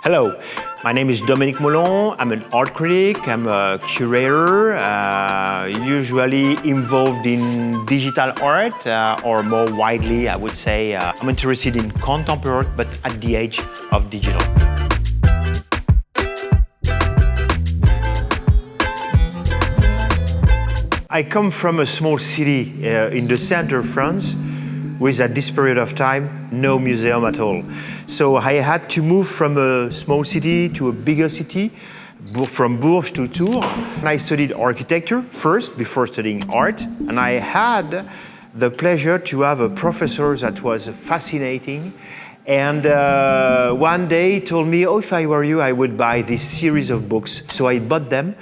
Hello, my name is Dominique Moulon. I'm an art critic, I'm a curator, usually involved in digital art, or more widely, I would say, I'm interested in contemporary art, but at the age of digital. I come from a small city in the center of France with, at this period of time, no museum at all. So I had to move from a small city to a bigger city, from Bourges to Tours. And I studied architecture first, before studying art. And I had the pleasure to have a professor that was fascinating. And one day he told me, oh, if I were you, I would buy this series of books. So I bought them.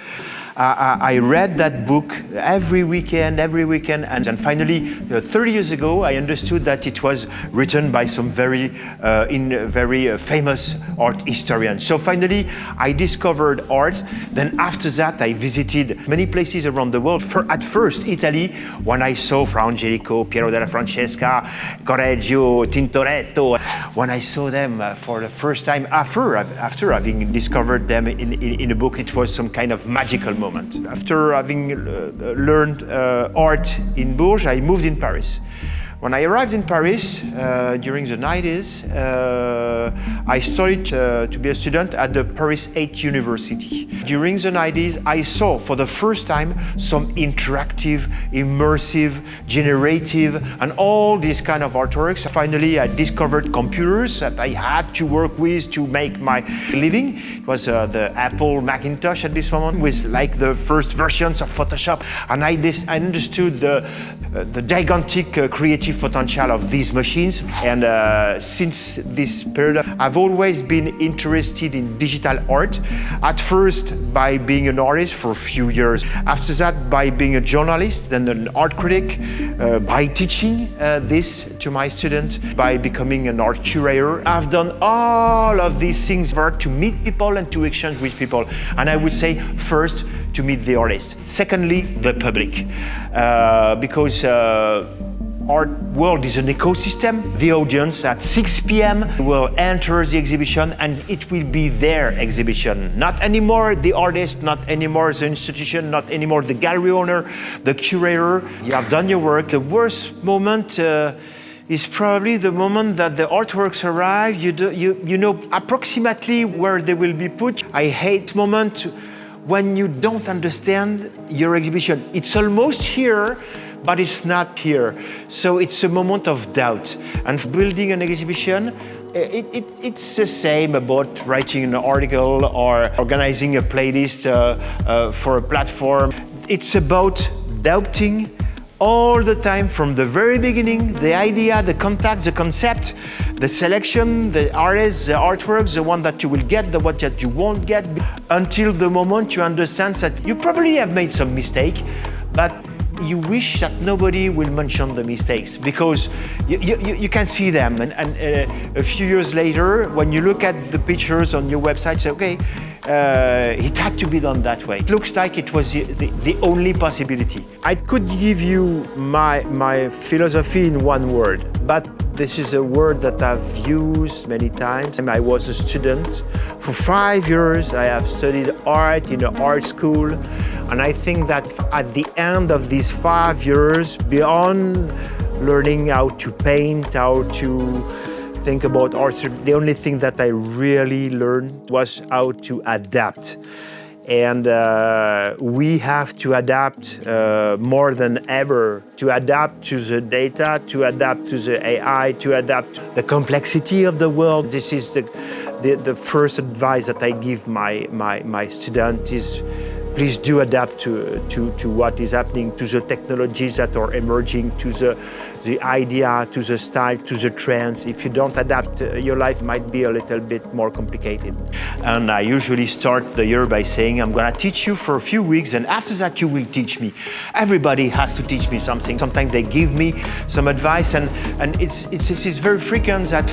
I read that book every weekend, and then finally, 30 years ago, I understood that it was written by some very famous art historian. So finally, I discovered art. Then after that, I visited many places around the world. At first, Italy, when I saw Fra Angelico, Piero della Francesca, Correggio, Tintoretto, when I saw them for the first time, after having discovered them in a book, it was some kind of magical moment. After having learned art in Bourges, I moved in Paris. When I arrived in Paris during the 90s, I started to be a student at the Paris 8 University. During the 90s, I saw for the first time some interactive, immersive, generative, and all these kind of artworks. Finally, I discovered computers that I had to work with to make my living. It was the Apple Macintosh at this moment with like the first versions of Photoshop. And I understood the gigantic creative potential of these machines. And since this period, I've always been interested in digital art. At first, by being an artist for a few years. After that, by being a journalist, then an art critic, by teaching this to my students, by becoming an art curator. I've done all of these things to meet people and to exchange with people. And I would say, first, to meet the artist. Secondly, the public. Because art world is an ecosystem. The audience at 6 p.m. will enter the exhibition and it will be their exhibition. Not anymore the artist, not anymore the institution, not anymore the gallery owner, the curator. You have done your work. The worst moment is probably the moment that the artworks arrive. You know approximately where they will be put. I hate the moment when you don't understand your exhibition. It's almost here, but it's not here. So it's a moment of doubt. And building an exhibition, it's the same about writing an article or organizing a playlist for a platform. It's about doubting all the time from the very beginning, the idea, the contact, the concept, the selection, the artists, the artworks, the one that you will get, the one that you won't get, until the moment you understand that you probably have made some mistake, but you wish that nobody will mention the mistakes because you can see them. And a few years later, when you look at the pictures on your website, say, okay, it had to be done that way. It looks like it was the only possibility. I could give you my philosophy in one word, but this is a word that I've used many times. I was a student. For 5 years, I have studied art in an art school. And I think that at the end of these 5 years, beyond learning how to paint, how to think about art, the only thing that I really learned was how to adapt. And we have to adapt more than ever, to adapt to the data, to adapt to the AI, to adapt to the complexity of the world. This is the first advice that I give my students is, please do adapt to what is happening, to the technologies that are emerging, to the idea, to the style, to the trends. If you don't adapt, your life might be a little bit more complicated. And I usually start the year by saying, I'm gonna teach you for a few weeks, and after that you will teach me. Everybody has to teach me something. Sometimes they give me some advice, and it's very frequent that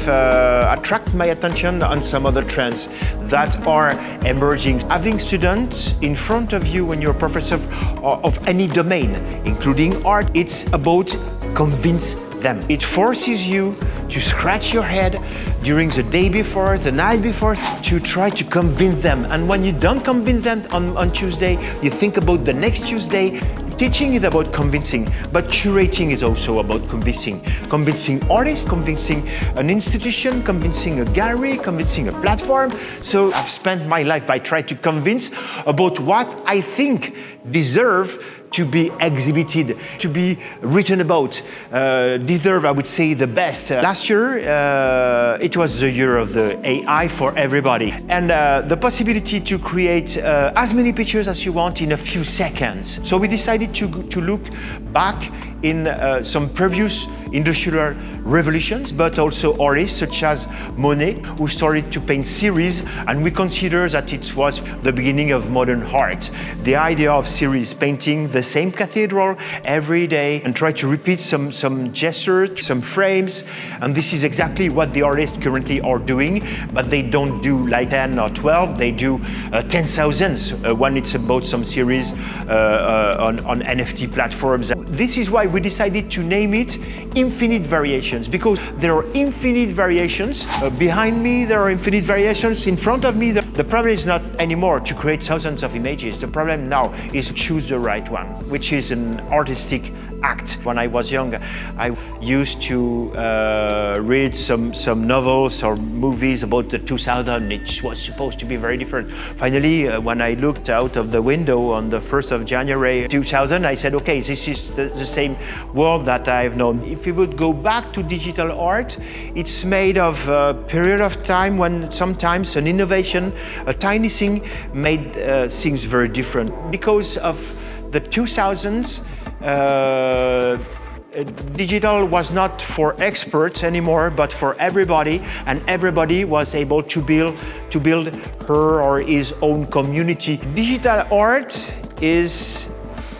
attract my attention on some other trends that are emerging. Having students in front of you when you're a professor of any domain, including art, it's about convince them. It forces you to scratch your head during the day before, the night before, to try to convince them. And when you don't convince them on Tuesday, you think about the next Tuesday. Teaching is about convincing, but curating is also about convincing. Convincing artists, convincing an institution, convincing a gallery, convincing a platform. So I've spent my life by trying to convince about what I think deserve to be exhibited, to be written about, deserve, I would say, the best. Last year, it was the year of the AI for everybody. And the possibility to create as many pictures as you want in a few seconds. So we decided to look back in some previous industrial revolutions, but also artists such as Monet, who started to paint series, and we consider that it was the beginning of modern art. The idea of series painting the same cathedral every day and try to repeat some gestures, some frames, and this is exactly what the artists currently are doing, but they don't do like 10 or 12, they do 10,000 when it's about some series on NFT platforms. This is why we decided to name it Infinite Variations, because there are infinite variations. Behind me, there are infinite variations. In front of me, the problem is not anymore to create thousands of images. The problem now is to choose the right one, which is an artistic act. When I was young, I used to read some novels or movies about the 2000. It was supposed to be very different. Finally, when I looked out of the window on the 1st of January 2000, I said, okay, this is the same world that I've known. If we would go back to digital art, it's made of a period of time when sometimes an innovation, a tiny thing, made things very different. Because of the 2000s, digital was not for experts anymore, but for everybody, and everybody was able to build her or his own community. Digital art is,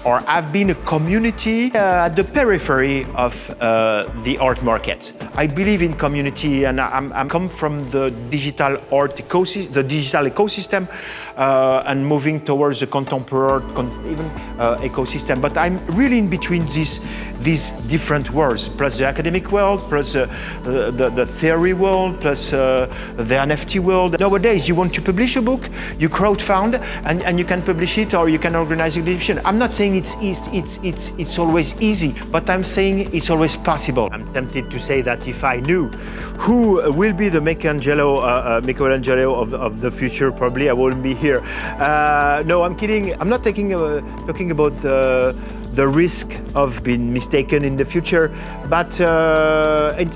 or have been, a community at the periphery of the art market. I believe in community, and I'm come from the digital art ecosystem, and moving towards the contemporary ecosystem. But I'm really in between these different worlds, plus the academic world, plus the theory world, plus the NFT world. Nowadays, you want to publish a book, you crowdfund, and you can publish it, or you can organize a exhibition. I'm not saying it's always easy, but I'm saying it's always possible. I'm tempted to say that if I knew who will be the Michelangelo of the future, probably I wouldn't be here. No, I'm kidding. I'm not talking about the risk of being mistaken in the future, but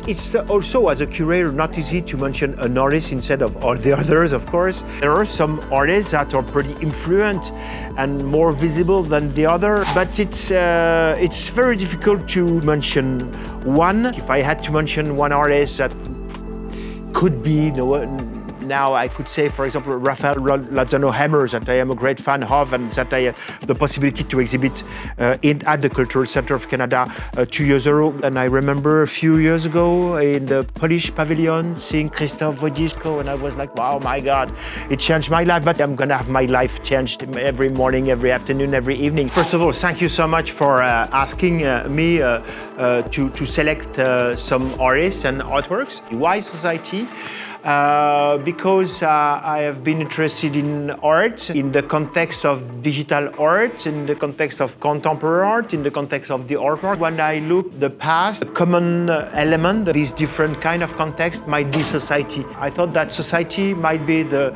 it's also, as a curator, not easy to mention an artist instead of all the others, of course. There are some artists that are pretty influent and more visible than the other, but it's very difficult to mention one. If I had to mention one artist that could be now, I could say, for example, Raphael Lozano Hammer, that I am a great fan of, and that I had the possibility to exhibit at the Cultural Center of Canada 2 years ago. And I remember a few years ago in the Polish pavilion seeing Krzysztof Wojcicki, and I was like, wow, my God, it changed my life, but I'm gonna have my life changed every morning, every afternoon, every evening. First of all, thank you so much for asking me to select some artists and artworks. Why Society? Because I have been interested in art, in the context of digital art, in the context of contemporary art, in the context of the art market. When I look the past, the common element, these different kind of context might be society. I thought that society might be the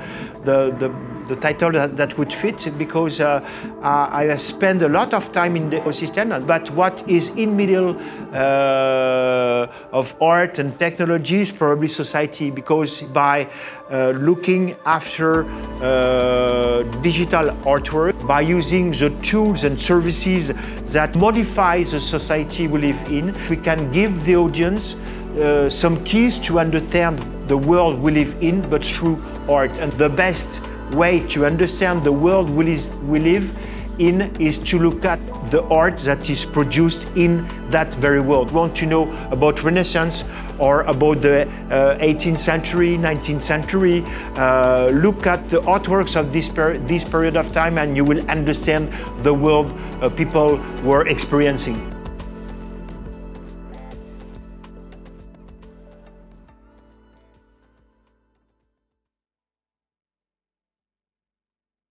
title that would fit, because I have spent a lot of time in the ecosystem, but what is in middle of art and technology is probably society, because by looking after digital artwork, by using the tools and services that modify the society we live in, we can give the audience some keys to understand the world we live in, but through art. And the best way to understand the world we live in is to look at the art that is produced in that very world. Want to know about Renaissance or about the 18th century, 19th century, look at the artworks of this period of time, and you will understand the world people were experiencing.